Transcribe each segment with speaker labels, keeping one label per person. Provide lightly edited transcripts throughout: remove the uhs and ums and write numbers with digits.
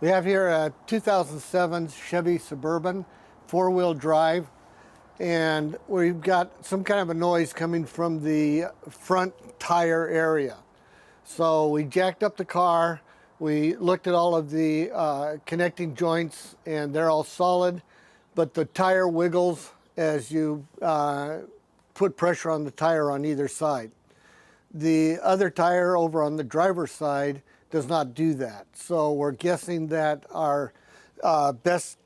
Speaker 1: We have here a 2007 Chevy Suburban, four-wheel drive, and we've got some kind of a noise coming from the front tire area. So we jacked up the car, we looked at all of the connecting joints, and they're all solid, but the tire wiggles as you put pressure on the tire on either side. The other tire over on the driver's side does not do that. So we're guessing that our best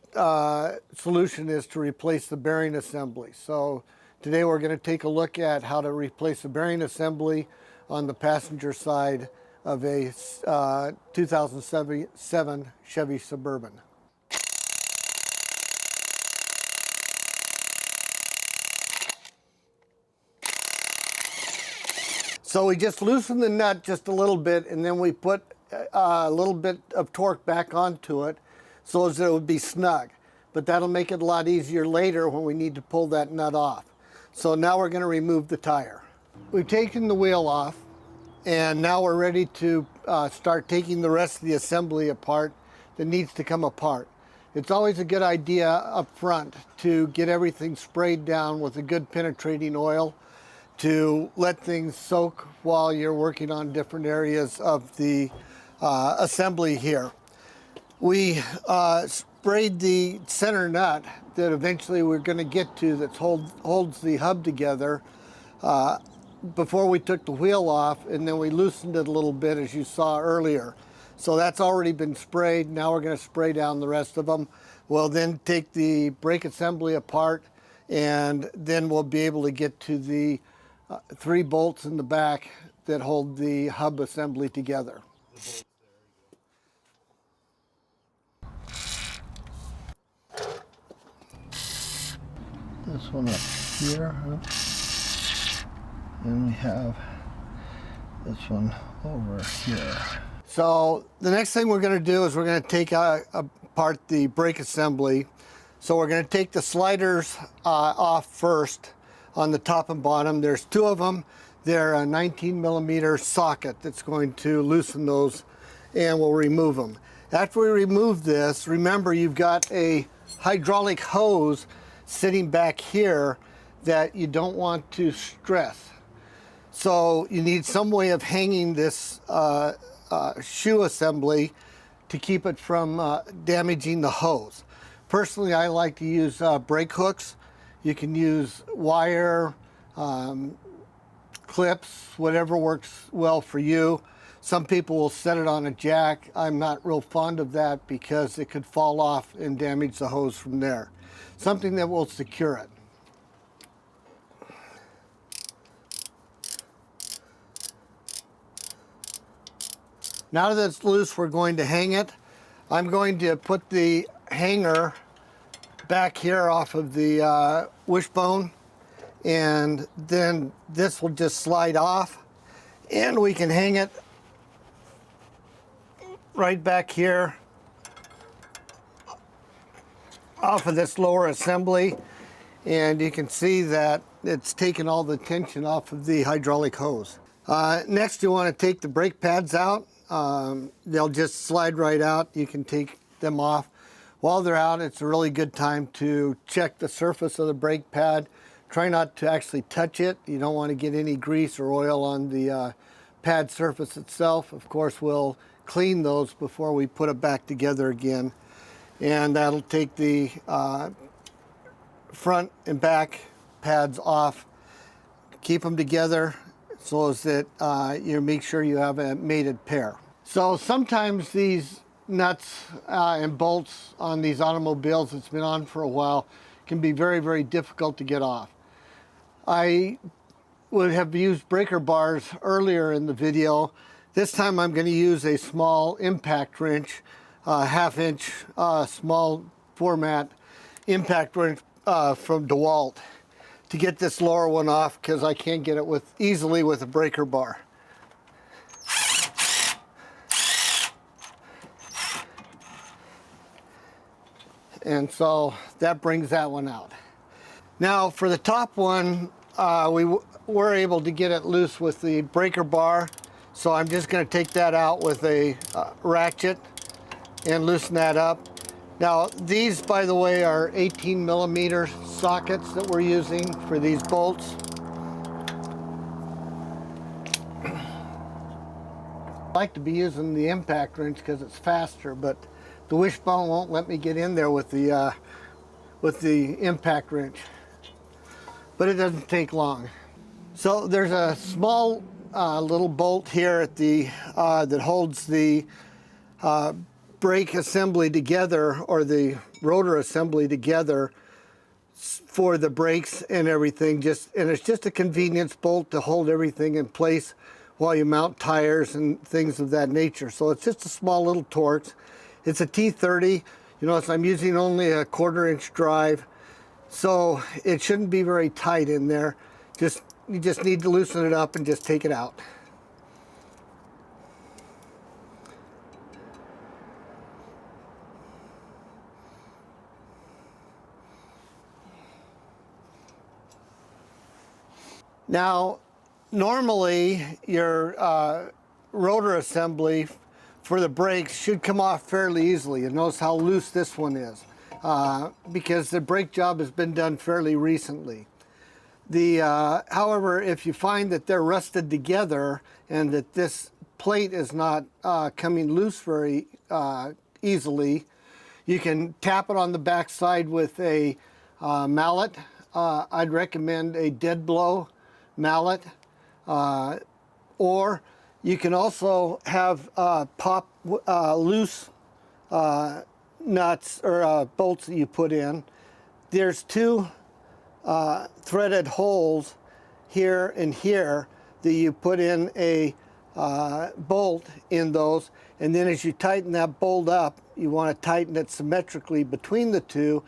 Speaker 1: solution is to replace the bearing assembly. So today we're going to take a look at how to replace the bearing assembly on the passenger side of a 2007 Chevy Suburban. So we just loosen the nut just a little bit, and then we put a little bit of torque back onto it so as it would be snug. But that'll make it a lot easier later when we need to pull that nut off. So now we're going to remove the tire. We've taken the wheel off, and now we're ready to start taking the rest of the assembly apart that needs to come apart. It's always a good idea up front to get everything sprayed down with a good penetrating oil to let things soak while you're working on different areas of the assembly here. We sprayed the center nut that eventually we're going to get to that holds the hub together before we took the wheel off, and then we loosened it a little bit as you saw earlier. So that's already been sprayed. Now we're going to spray down the rest of them. We'll then take the brake assembly apart, and then we'll be able to get to the 3 bolts in the back that hold the hub assembly together.
Speaker 2: This one up here, and we have this one over here.
Speaker 1: So the next thing we're going to do is we're going to take apart the brake assembly. So we're going to take the sliders off first on the top and bottom. There's 2 of them. They're a 19mm socket that's going to loosen those, and we'll remove them. After we remove this, remember you've got a hydraulic hose sitting back here that you don't want to stress. So you need some way of hanging this shoe assembly to keep it from damaging the hose. Personally, I like to use brake hooks. You can use wire, clips, whatever works well for you. Some people will set it on a jack. I'm not real fond of that because it could fall off and damage the hose from there. Something that will secure it. Now that it's loose, we're going to hang it. I'm going to put the hanger back here off of the wishbone, and then this will just slide off, and we can hang it right back here off of this lower assembly, and you can see that it's taken all the tension off of the hydraulic hose. Next, you want to take the brake pads out. They'll just slide right out. You can take them off. While they're out, it's a really good time to check the surface of the brake pad. Try not to actually touch it. You don't want to get any grease or oil on the pad surface itself. Of course, we'll clean those before we put it back together again. And that'll take the front and back pads off. Keep them together so as that you make sure you have a mated pair. So sometimes these nuts and bolts on these automobiles that's been on for a while can be very, very difficult to get off. I would have used breaker bars earlier in the video. This time I'm going to use a small impact wrench, 1/2-inch small format impact wrench from DEWALT to get this lower one off because I can't get it easily with a breaker bar. And so that brings that one out. Now for the top one, we were able to get it loose with the breaker bar. So I'm just going to take that out with a ratchet and loosen that up. Now these, by the way, are 18mm sockets that we're using for these bolts. I like to be using the impact wrench because it's faster, but the wishbone won't let me get in there with the impact wrench. But it doesn't take long. So there's a small little bolt here at the that holds the brake assembly together, or the rotor assembly together for the brakes and everything. And it's just a convenience bolt to hold everything in place while you mount tires and things of that nature. So it's just a small little Torx. It's a T30. You notice I'm using only a 1/4 inch drive, so it shouldn't be very tight in there. You just need to loosen it up and just take it out. Now, normally your rotor assembly for the brakes should come off fairly easily. You notice how loose this one is because the brake job has been done fairly recently. However, if you find that they're rusted together and that this plate is not coming loose very easily, you can tap it on the back side with a mallet. I'd recommend a dead blow mallet, or you can also have pop loose nuts or bolts that you put in. There's two threaded holes here and here that you put in a bolt in those, and then as you tighten that bolt up, you want to tighten it symmetrically between the two,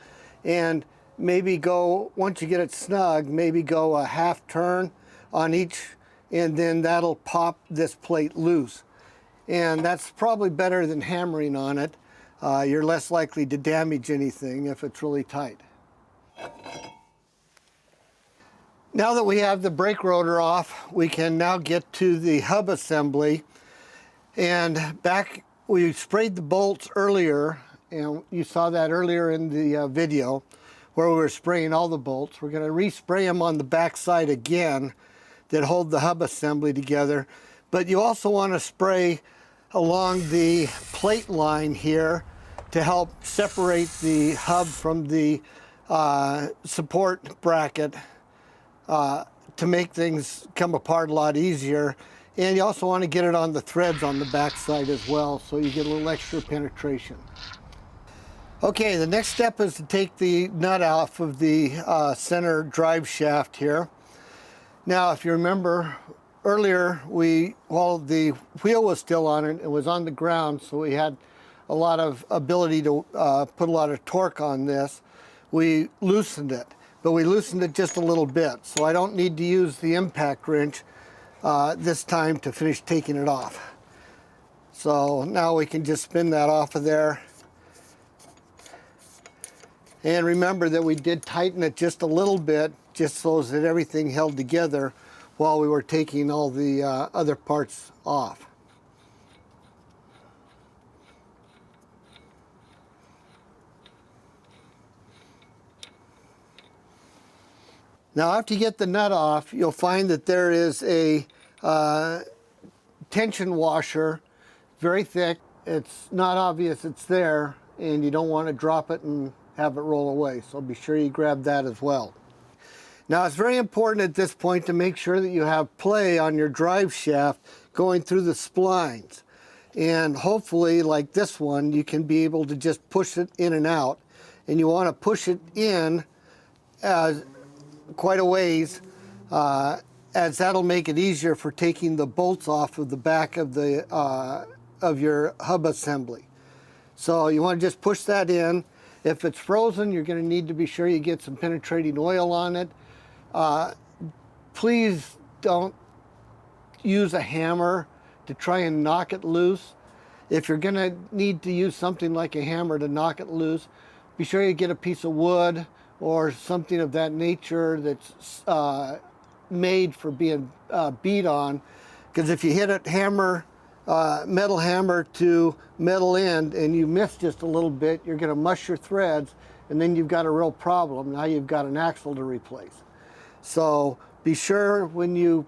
Speaker 1: and maybe go, once you get it snug, maybe go a half turn on each, and then that'll pop this plate loose. And that's probably better than hammering on it. You're less likely to damage anything if it's really tight. Now that we have the brake rotor off, we can now get to the hub assembly. And we sprayed the bolts earlier, and you saw that earlier in the video where we were spraying all the bolts. We're going to respray them on the back side again that hold the hub assembly together. But you also want to spray along the plate line here to help separate the hub from the support bracket to make things come apart a lot easier. And you also want to get it on the threads on the back side as well, so you get a little extra penetration. Okay, the next step is to take the nut off of the center drive shaft here. Now, if you remember earlier, while the wheel was still on it, it was on the ground, so we had a lot of ability to put a lot of torque on this. We loosened it, but we loosened it just a little bit, so I don't need to use the impact wrench this time to finish taking it off. So now we can just spin that off of there. And remember that we did tighten it just a little bit, just so that everything held together while we were taking all the other parts off. Now, after you get the nut off, you'll find that there is a tension washer, very thick. It's not obvious it's there, and you don't want to drop it and have it roll away, so be sure you grab that as well. Now, it's very important at this point to make sure that you have play on your drive shaft going through the splines. And hopefully, like this one, you can be able to just push it in and out. And you want to push it in quite a ways, as that'll make it easier for taking the bolts off of the back of your hub assembly. So you want to just push that in. If it's frozen, you're going to need to be sure you get some penetrating oil on it. Please don't use a hammer to try and knock it loose. If you're going to need to use something like a hammer to knock it loose, be sure you get a piece of wood or something of that nature that's made for being beat on. Because if you hit a hammer metal hammer to metal end and you miss just a little bit, you're going to mush your threads, and then you've got a real problem. Now you've got an axle to replace. So be sure when you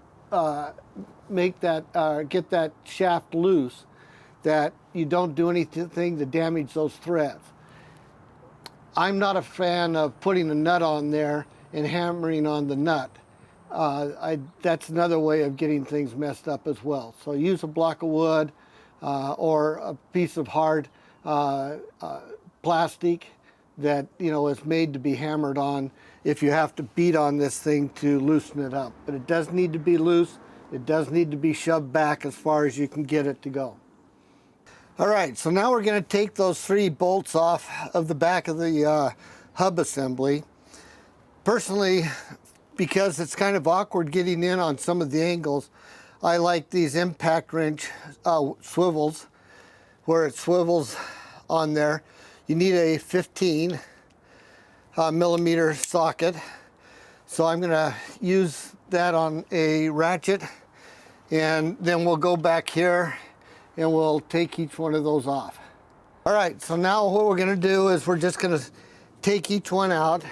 Speaker 1: make that, get that shaft loose, that you don't do anything to damage those threads. I'm not a fan of putting a nut on there and hammering on the nut. That's another way of getting things messed up as well. So use a block of wood or a piece of hard plastic that is made to be hammered on if you have to beat on this thing to loosen it up. But it does need to be loose. It does need to be shoved back as far as you can get it to go. All right, so now we're going to take those 3 bolts off of the back of the hub assembly. Personally, because it's kind of awkward getting in on some of the angles, I like these impact wrench swivels, where it swivels on there. You need a 15 millimeter socket. So I'm going to use that on a ratchet, and then we'll go back here and we'll take each one of those off. All right, so now what we're going to do is we're just going to take each one out.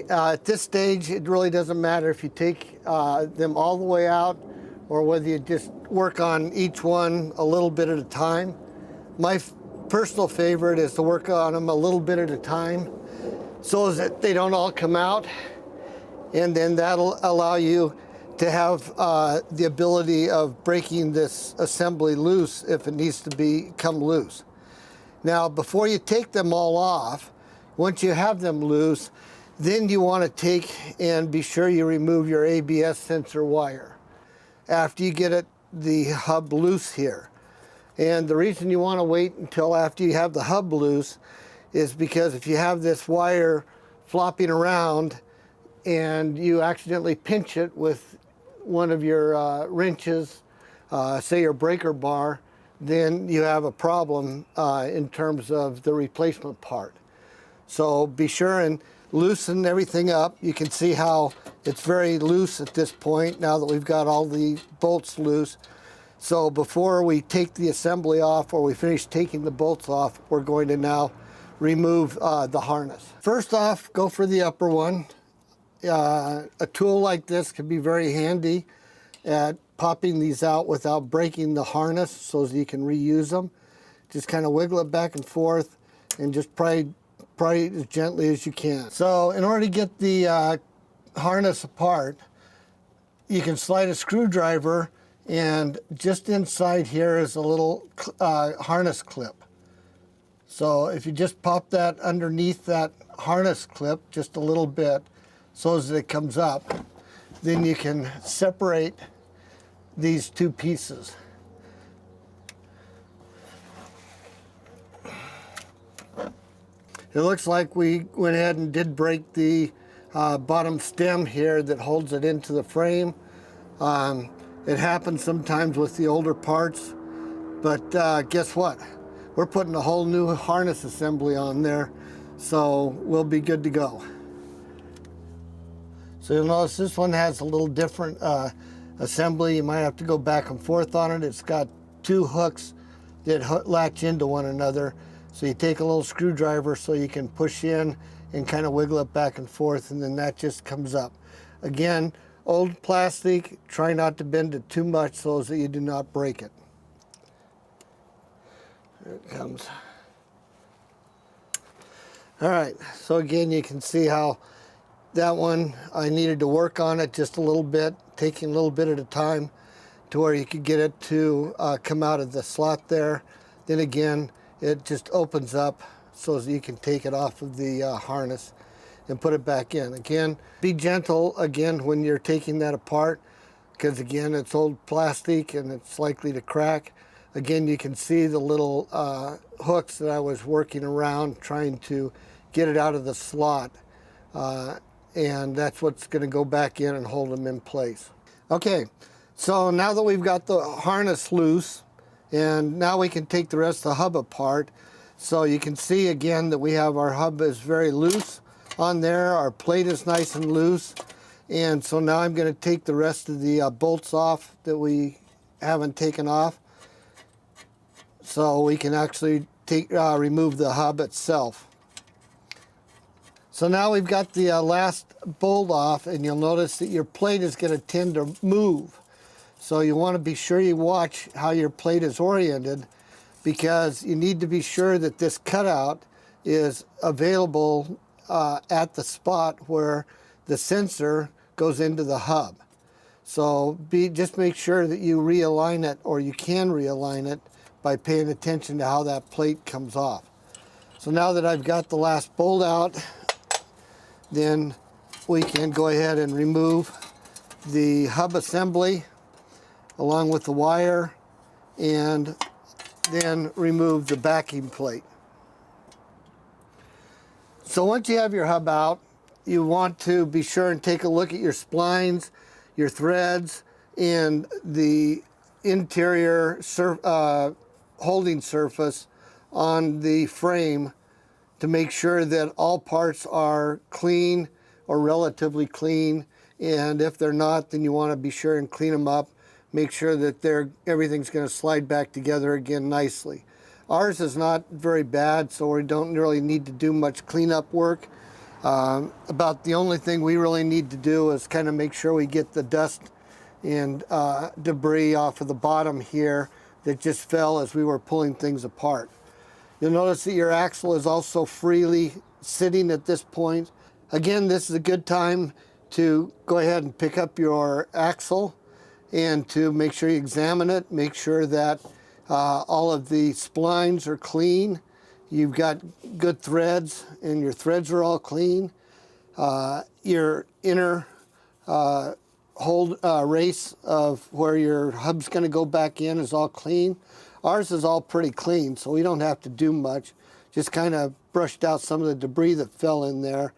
Speaker 1: At this stage, it really doesn't matter if you take them all the way out or whether you just work on each one a little bit at a time. My personal favorite is to work on them a little bit at a time so that they don't all come out, and then that'll allow you to have the ability of breaking this assembly loose if it needs to become loose. Now, before you take them all off, once you have them loose, then you want to take and be sure you remove your ABS sensor wire after you get the hub loose here. And the reason you want to wait until after you have the hub loose is because if you have this wire flopping around and you accidentally pinch it with one of your wrenches, say your breaker bar, then you have a problem in terms of the replacement part. So be sure and loosen everything up. You can see how it's very loose at this point now that we've got all the bolts loose. So before we take the assembly off or we finish taking the bolts off, we're going to now remove the harness. First off, go for the upper one. A tool like this can be very handy at popping these out without breaking the harness so that you can reuse them. Just kind of wiggle it back and forth and just pry as gently as you can. So in order to get the harness apart, you can slide a screwdriver, and just inside here is a little harness clip. So if you just pop that underneath that harness clip just a little bit so as it comes up, then you can separate these 2 pieces. It looks like we went ahead and did break the bottom stem here that holds it into the frame. It happens sometimes with the older parts, but guess what? We're putting a whole new harness assembly on there, so we'll be good to go. So you'll notice this one has a little different assembly. You might have to go back and forth on it. It's got 2 hooks that latch into one another. So you take a little screwdriver so you can push in and kind of wiggle it back and forth, and then that just comes up. Again, old plastic, try not to bend it too much so that you do not break it. There it comes. All right, so again, you can see how that one, I needed to work on it just a little bit, taking a little bit at a time to where you could get it to come out of the slot there. Then again, it just opens up so that you can take it off of the harness and put it back in. Again, be gentle again when you're taking that apart, because again, it's old plastic and it's likely to crack. Again, you can see the little hooks that I was working around trying to get it out of the slot. And that's what's going to go back in and hold them in place. Okay, so now that we've got the harness loose, and now we can take the rest of the hub apart. So you can see again that we have our hub is very loose on there. Our plate is nice and loose. And so now I'm going to take the rest of the bolts off that we haven't taken off. so we can actually remove the hub itself. So now we've got the last bolt off, and you'll notice that your plate is going to tend to move. So you want to be sure you watch how your plate is oriented, because you need to be sure that this cutout is available at the spot where the sensor goes into the hub. So just make sure that you realign it, or you can realign it by paying attention to how that plate comes off. So now that I've got the last bolt out, then we can go ahead and remove the hub assembly along with the wire, and then remove the backing plate. So once you have your hub out, you want to be sure and take a look at your splines, your threads, and the interior holding surface on the frame to make sure that all parts are clean or relatively clean. And if they're not, then you want to be sure and clean them up. Make sure that everything's going to slide back together again nicely. Ours is not very bad, so we don't really need to do much cleanup work. About the only thing we really need to do is kind of make sure we get the dust and debris off of the bottom here that just fell as we were pulling things apart. You'll notice that your axle is also freely sitting at this point. Again, this is a good time to go ahead and pick up your axle and to make sure you examine it, make sure that all of the splines are clean, you've got good threads, and your threads are all clean. Your inner race of where your hub's going to go back in is all clean. Ours is all pretty clean, so we don't have to do much. Just kind of brushed out some of the debris that fell in there.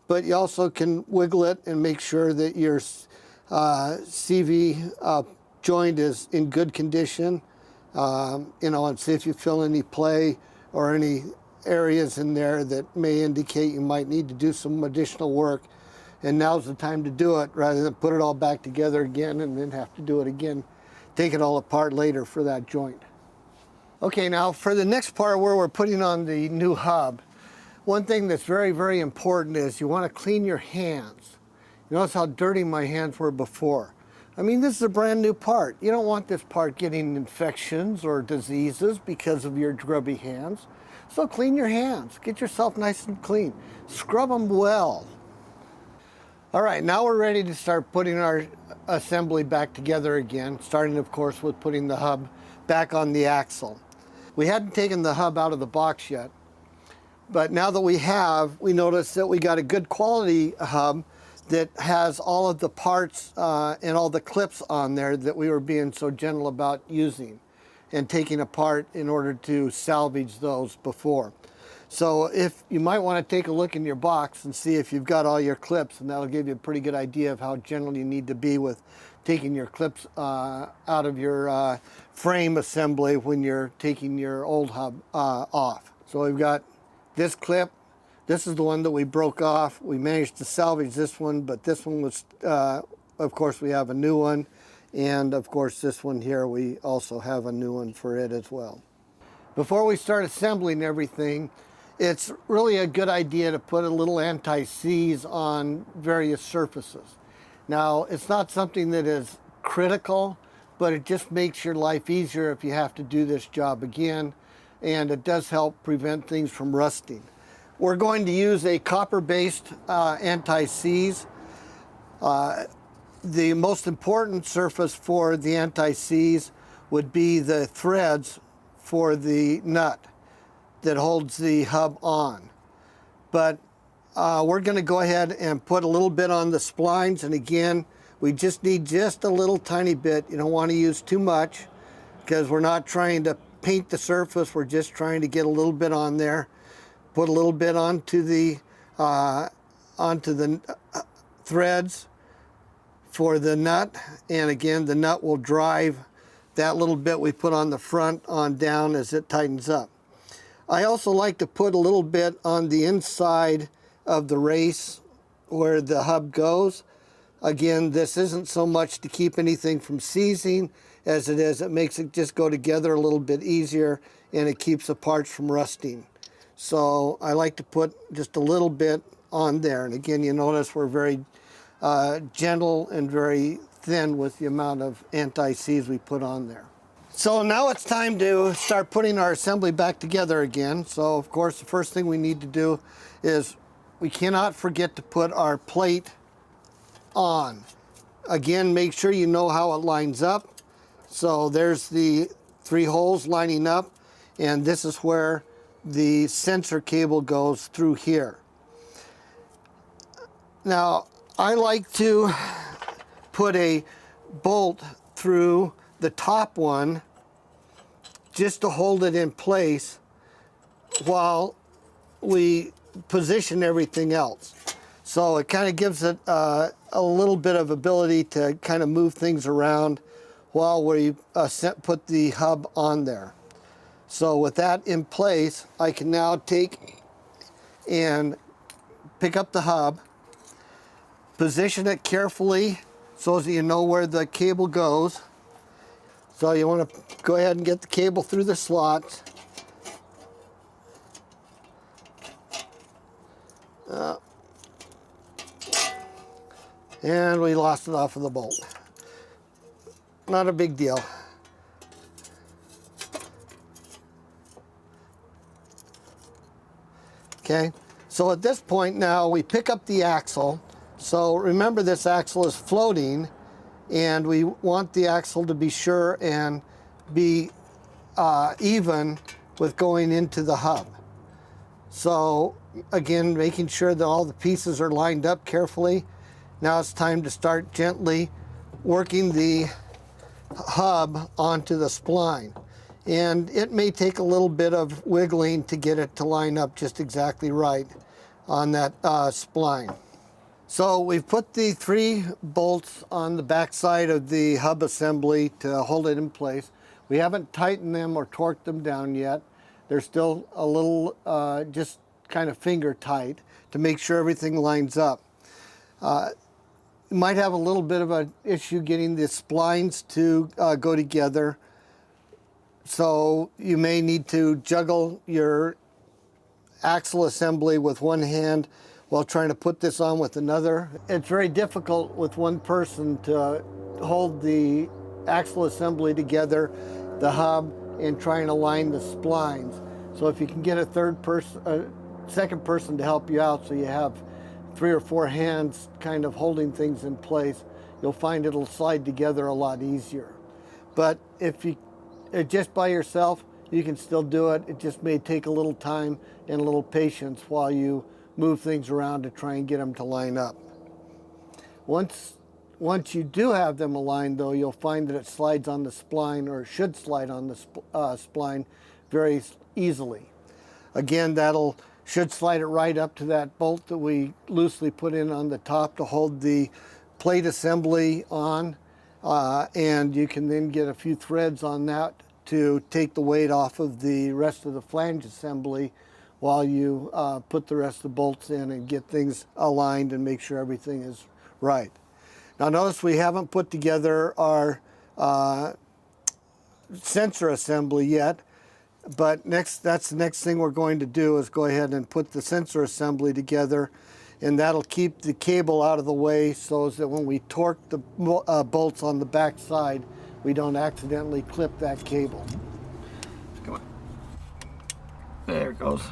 Speaker 1: But you also can wiggle it and make sure that your CV joint is in good condition. And see if you feel any play or any areas in there that may indicate you might need to do some additional work. And now's the time to do it, rather than put it all back together again and then have to do it again, take it all apart later for that joint. Okay, now for the next part where we're putting on the new hub, one thing that's very, very important is you want to clean your hands. You notice how dirty my hands were before. I mean, this is a brand new part. You don't want this part getting infections or diseases because of your grubby hands. So clean your hands. Get yourself nice and clean. Scrub them well. All right, now we're ready to start putting our assembly back together again, starting, of course, with putting the hub back on the axle. We hadn't taken the hub out of the box yet, but now that we have, we notice that we got a good quality hub that has all of the parts and all the clips on there that we were being so gentle about using and taking apart in order to salvage those before. So if you might want to take a look in your box and see if you've got all your clips, and that'll give you a pretty good idea of how gentle you need to be with taking your clips out of your frame assembly when you're taking your old hub off. So we've got this clip. This is the one that we broke off. We managed to salvage this one, but this one was, of course, we have a new one. And of course, this one here, we also have a new one for it as well. Before we start assembling everything, it's really a good idea to put a little anti-seize on various surfaces. Now, it's not something that is critical, but it just makes your life easier if you have to do this job again, and it does help prevent things from rusting. We're going to use a copper-based anti-seize. The most important surface for the anti-seize would be the threads for the nut that holds the hub on. But we're going to go ahead and put a little bit on the splines, and again, we just need just a little tiny bit. You don't want to use too much because we're not trying to paint the surface, we're just trying to get a little bit on there. Put a little bit onto the threads for the nut, and again, the nut will drive that little bit we put on the front on down as it tightens up. I also like to put a little bit on the inside of the race where the hub goes. Again, this isn't so much to keep anything from seizing as it is. It makes it just go together a little bit easier, and it keeps the parts from rusting. So I like to put just a little bit on there. And again, you notice we're very gentle and very thin with the amount of anti-seize we put on there. So now it's time to start putting our assembly back together again. So of course, the first thing we need to do is we cannot forget to put our plate on. Again, make sure you know how it lines up. So there's the 3 holes lining up, and this is where the sensor cable goes through here. Now, I like to put a bolt through the top one just to hold it in place while we position everything else. So it kind of gives it a little bit of ability to kind of move things around while we put the hub on there. So with that in place, I can now take and pick up the hub, position it carefully so that you know where the cable goes. So you want to go ahead and get the cable through the slots. And we lost it off of the bolt. Not a big deal. Okay, so at this point now we pick up the axle. So remember, this axle is floating, and we want the axle to be sure and be even with going into the hub. So again, making sure that all the pieces are lined up carefully. Now it's time to start gently working the hub onto the spline. And it may take a little bit of wiggling to get it to line up just exactly right on that spline. So we've put the 3 bolts on the back side of the hub assembly to hold it in place. We haven't tightened them or torqued them down yet. They're still a little just kind of finger tight to make sure everything lines up. You might have a little bit of an issue getting the splines to go together. So you may need to juggle your axle assembly with one hand while trying to put this on with another. It's very difficult with one person to hold the axle assembly together, the hub, and trying to line the splines. So if you can get a second person to help you out, so you have 3 or 4 hands kind of holding things in place, you'll find it'll slide together a lot easier. But if you just by yourself, you can still do it. It just may take a little time and a little patience while you move things around to try and get them to line up. Once you do have them aligned, though, you'll find that it slides on the spline, or should slide on the spline very easily. Again, should slide it right up to that bolt that we loosely put in on the top to hold the plate assembly on. And you can then get a few threads on that to take the weight off of the rest of the flange assembly while you put the rest of the bolts in and get things aligned and make sure everything is right. Now notice we haven't put together our sensor assembly yet, but that's the next thing we're going to do, is go ahead and put the sensor assembly together, and that'll keep the cable out of the way so that when we torque the bolts on the back side, we don't accidentally clip that cable. Come on. There it goes.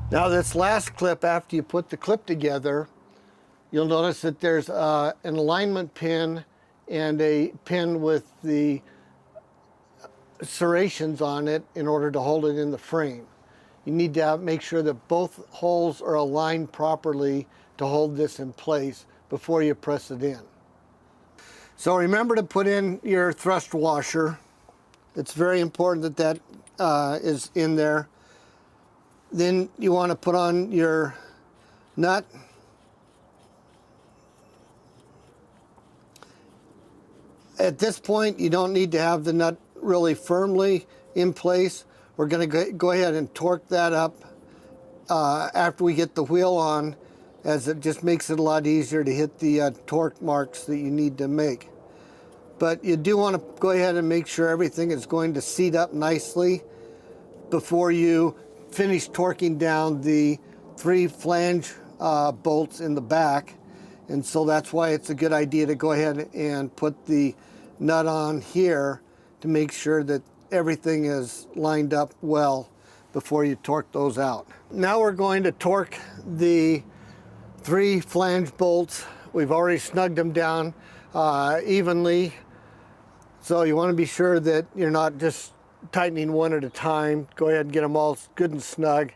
Speaker 1: Now this last clip, after you put the clip together, you'll notice that there's an alignment pin and a pin with the serrations on it in order to hold it in the frame. You need to make sure that both holes are aligned properly to hold this in place before you press it in. So remember to put in your thrust washer. It's very important that that is in there. Then you want to put on your nut. At this point, you don't need to have the nut really firmly in place. We're going to go ahead and torque that up after we get the wheel on, as it just makes it a lot easier to hit the torque marks that you need to make. But you do want to go ahead and make sure everything is going to seat up nicely before you finish torquing down the 3 flange bolts in the back. And so that's why it's a good idea to go ahead and put the nut on here to make sure that everything is lined up well before you torque those out. Now we're going to torque the 3 flange bolts. We've already snugged them down evenly. So you want to be sure that you're not just tightening one at a time. Go ahead and get them all good and snug.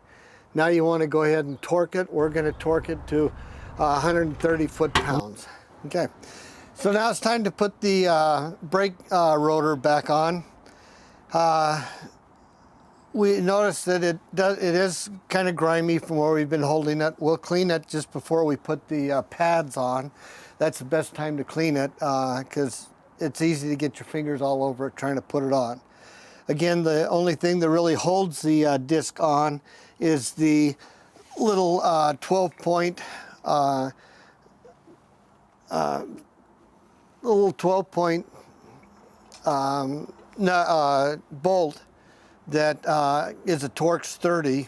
Speaker 1: Now you want to go ahead and torque it. We're going to torque it to 130 foot-pounds. Okay, so now it's time to put the brake rotor back on. We noticed that it is kind of grimy from where we've been holding it. We'll clean it just before we put the pads on. That's the best time to clean it because it's easy to get your fingers all over it trying to put it on. Again, the only thing that really holds the disc on is the little 12-point bolt that is a Torx 30.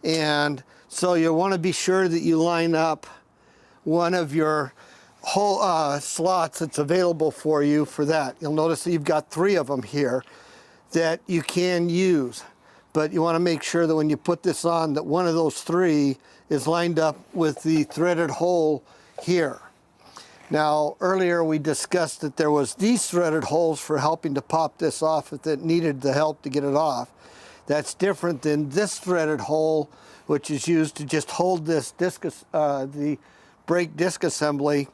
Speaker 1: And so you want to be sure that you line up one of your whole slots that's available for you for that. You'll notice that you've got 3 of them here that you can use, but you want to make sure that when you put this on that one of those 3 is lined up with the threaded hole here. Now earlier we discussed that there was these threaded holes for helping to pop this off if it needed the help to get it off. That's different than this threaded hole, which is used to just hold this disc, the brake disc assembly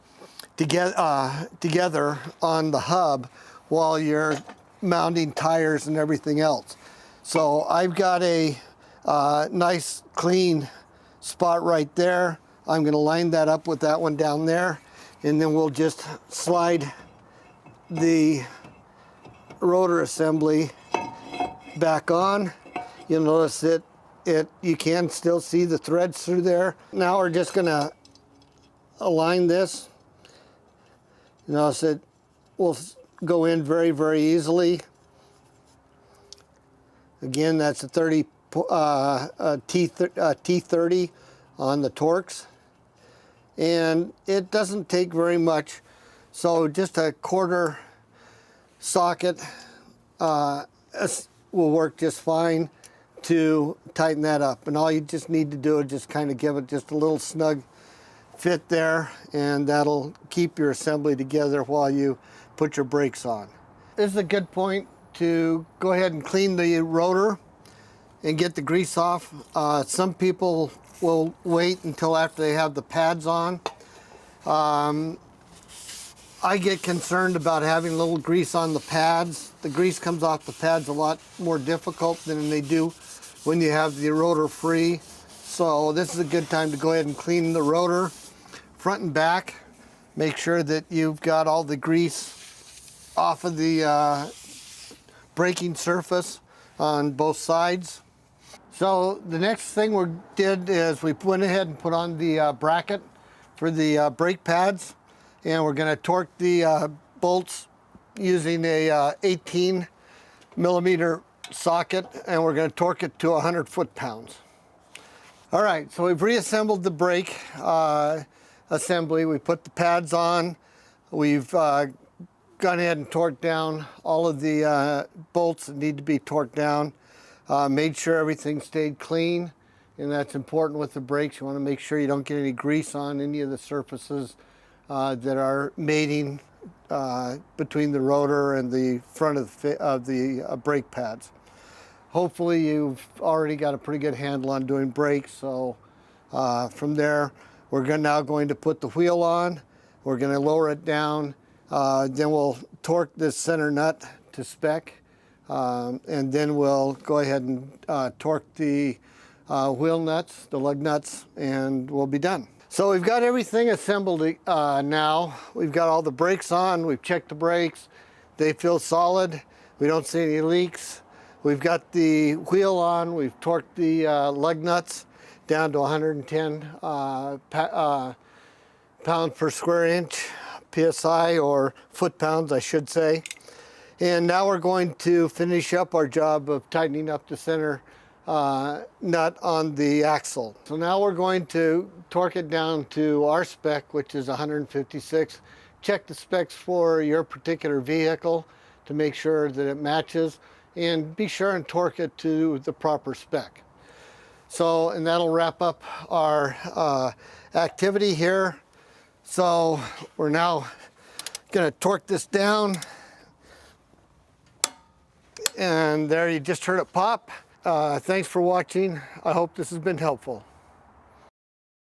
Speaker 1: together on the hub while you're mounting tires and everything else. So I've got a nice clean spot right there. I'm going to line that up with that one down there, and then we'll just slide the rotor assembly back on. You'll notice that you can still see the threads through there. Now we're just going to align this. You notice it will go in very, very easily. Again, that's a T30 on the Torx. And it doesn't take very much. So just a quarter socket will work just fine to tighten that up. And all you just need to do is just kind of give it just a little snug fit there, and that'll keep your assembly together while you put your brakes on. This is a good point to go ahead and clean the rotor and get the grease off. Some people will wait until after they have the pads on. I get concerned about having a little grease on the pads. The grease comes off the pads a lot more difficult than they do when you have the rotor free. So this is a good time to go ahead and clean the rotor front and back. Make sure that you've got all the grease off of the braking surface on both sides. So the next thing we did is we went ahead and put on the bracket for the brake pads, and we're going to torque the bolts using a 18 millimeter socket, and we're going to torque it to 100 foot-pounds. All right, so we've reassembled the brake assembly. We put the pads on. We've gone ahead and torqued down all of the bolts that need to be torqued down. Made sure everything stayed clean, and that's important with the brakes. You want to make sure you don't get any grease on any of the surfaces that are mating between the rotor and the front of the brake pads. Hopefully you've already got a pretty good handle on doing brakes, so from there we're now going to put the wheel on. We're going to lower it down, then we'll torque this center nut to spec, and then we'll go ahead and torque the wheel nuts, the lug nuts, and we'll be done. So we've got everything assembled now. We've got all the brakes on, we've checked the brakes, They feel solid. We don't see any leaks. We've got the wheel on. We've torqued the lug nuts down to 110 pounds per square inch, PSI, or foot-pounds, I should say. And now we're going to finish up our job of tightening up the center nut on the axle. So now we're going to torque it down to our spec, which is 156. Check the specs for your particular vehicle to make sure that it matches, and be sure and torque it to the proper spec. So, and that'll wrap up our activity here. So we're now gonna torque this down, and there you just heard it pop. Thanks for watching. I hope this has been helpful.